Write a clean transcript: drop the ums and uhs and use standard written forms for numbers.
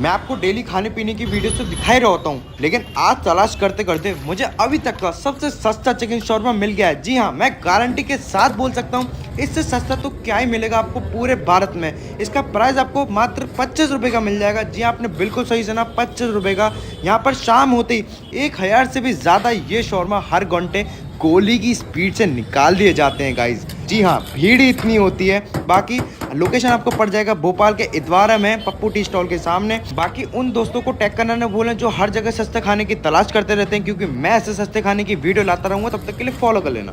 मैं आपको डेली खाने पीने की वीडियोस तो दिखाई रहता हूँ, लेकिन आज तलाश करते करते मुझे अभी तक का सबसे सस्ता चिकन शॉर्मा मिल गया है। जी हाँ, मैं गारंटी के साथ बोल सकता हूँ, इससे सस्ता तो क्या ही मिलेगा आपको पूरे भारत में। इसका प्राइस आपको मात्र 25 रुपये का मिल जाएगा। जी हाँ, आपने बिल्कुल सही सुना, 25 रुपये का। यहाँ पर शाम होते ही 1000 से भी ज़्यादा ये शॉर्मा हर घंटे गोली की स्पीड से निकाल दिए जाते हैं गाइज। जी हाँ, भीड़ ही इतनी होती है। बाकी लोकेशन आपको पड़ जाएगा भोपाल के इतवारा में, पप्पू टी स्टॉल के सामने। बाकी उन दोस्तों को टैग करना न भूलें जो हर जगह सस्ते खाने की तलाश करते रहते हैं, क्योंकि मैं ऐसे सस्ते खाने की वीडियो लाता रहूँगा। तब तक के लिए फॉलो कर लेना।